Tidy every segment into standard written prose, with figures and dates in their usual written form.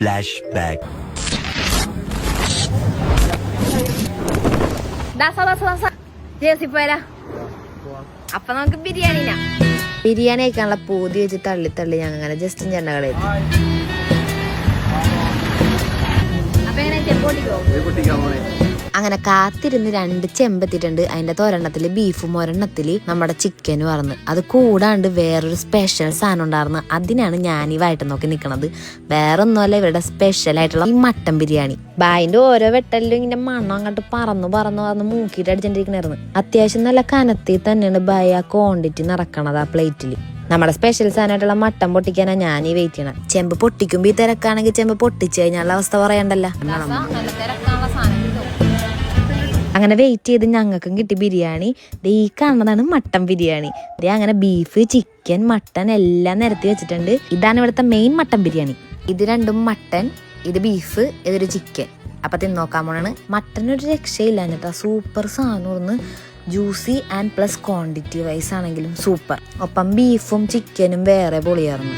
Flashback. അപ്പൊ നമുക്ക് ബിരിയാണി കഴിക്കാനുള്ള പൂതി വെച്ച് തള്ളി തള്ളി ഞങ്ങൾ അങ്ങനെ ജസ്റ്റ് ചെണ്ട കളയും. അങ്ങനെ കാത്തിരുന്ന് 2 ചെമ്പെത്തിയിട്ടുണ്ട്. അതിന്റെ ഒരെണ്ണത്തില് ബീഫും ഒരെണ്ണത്തില് നമ്മുടെ ചിക്കനും ആയിരുന്നു. അത് കൂടാണ്ട് വേറൊരു സ്പെഷ്യൽ സാധനം ഉണ്ടായിരുന്നു. അതിനാണ് ഞാൻ ഈ വയറ്റ് നോക്കി നിൽക്കുന്നത്. വേറെ ഒന്നുമല്ല, ഇവരുടെ സ്പെഷ്യൽ ആയിട്ടുള്ള ഈ മട്ടൻ ബിരിയാണി. ബായിന്റെ ഓരോ വെട്ടലിലും ഇങ്ങനെ മണ്ണം അങ്ങോട്ട് പറന്ന് മൂക്കിയിട്ട് അടിച്ചോണ്ടിരിക്കണായിരുന്നു. അത്യാവശ്യം നല്ല കനത്തിൽ തന്നെയാണ് ബായി ആ ക്വാണ്ടിറ്റി നിറക്കണത് ആ പ്ലേറ്റില്. നമ്മുടെ സ്പെഷ്യൽ സാധനമായിട്ടുള്ള മട്ടൻ പൊട്ടിക്കാനാണ് ഞാൻ ഈ വെയിറ്റ് ചെയ്യണം. ചെമ്പ് പൊട്ടിക്കുമ്പോ ഈ തിരക്കാണെങ്കിൽ ചെമ്പ് പൊട്ടിച്ചു കഴിഞ്ഞാലുള്ള അവസ്ഥ പറയണ്ടല്ലോ. അങ്ങനെ വെയിറ്റ് ചെയ്ത് ഞങ്ങൾക്കും കിട്ടി ബിരിയാണി. ഈ കാണുന്നതാണ് മട്ടൻ ബിരിയാണി. അങ്ങനെ ബീഫ്, ചിക്കൻ, മട്ടൻ എല്ലാം നിരത്തി വെച്ചിട്ടുണ്ട്. ഇതാണ് ഇവിടുത്തെ മെയിൻ മട്ടൻ ബിരിയാണി. ഇത് രണ്ടും മട്ടൻ, ഇത് ബീഫ്, ഇതൊരു ചിക്കൻ. അപ്പൊ തിന്നോക്കാൻ പോണാണ്. മട്ടനൊരു രക്ഷയില്ല എന്നിട്ടാ. സൂപ്പർ സാധനം, juicy and plus quantity wise ആണെങ്കിലും സൂപ്പർ. ഒപ്പം ബീഫും ചിക്കനും വേറെ പൊളിയായിരുന്നു.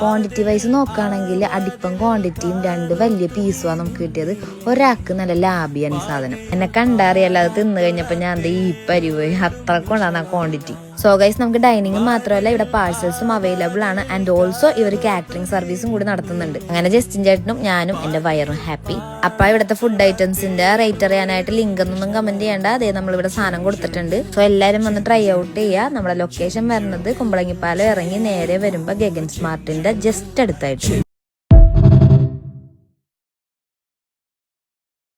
ക്വാണ്ടിറ്റി വൈസ് നോക്കുകയാണെങ്കിൽ അടിപ്പം ക്വാണ്ടിറ്റിയും 2 വലിയ പീസുമാണ് നമുക്ക് കിട്ടിയത്. ഒരാൾക്ക് നല്ല ലാഭിയാണ് ഈ സാധനം. എന്നെ കണ്ടറിയല്ല, അത് തിന്നു കഴിഞ്ഞപ്പോൾ ഞാൻ ഈ പരിപോയി. അത്രക്കൊണ്ടാണ് ആ ക്വാണ്ടിറ്റി. സോ ഗൈസ്, നമുക്ക് ഡൈനിങ് മാത്രമല്ല ഇവിടെ പാഴ്സൽസും അവൈലബിൾ ആണ്. ആൻഡ് ഓൾസോ ഇവർ കാറ്ററിംഗ് സർവീസും കൂടി നടത്തുന്നുണ്ട്. അങ്ങനെ ജസ്റ്റിൻ ചേട്ടനും ഞാനും എന്റെ വയറും ഹാപ്പി. അപ്പൊ ഇവിടുത്തെ ഫുഡ് ഐറ്റംസിന്റെ റേറ്റ് അറിയാനായിട്ട് ലിങ്ക് ഒന്നും കമന്റ് ചെയ്യേണ്ട. അതേ നമ്മളിവിടെ സാധനം കൊടുത്തിട്ടുണ്ട്. സോ എല്ലാവരും വന്ന് ട്രൈ ഔട്ട് ചെയ്യുക. നമ്മുടെ ലൊക്കേഷൻ വരുന്നത് കുമ്പളങ്ങിപ്പാലം ഇറങ്ങി നേരെ വരുമ്പോ ഗഗൻ സ്മാർട്ടിന്റെ ജസ്റ്റ് അടുത്തായിട്ട്.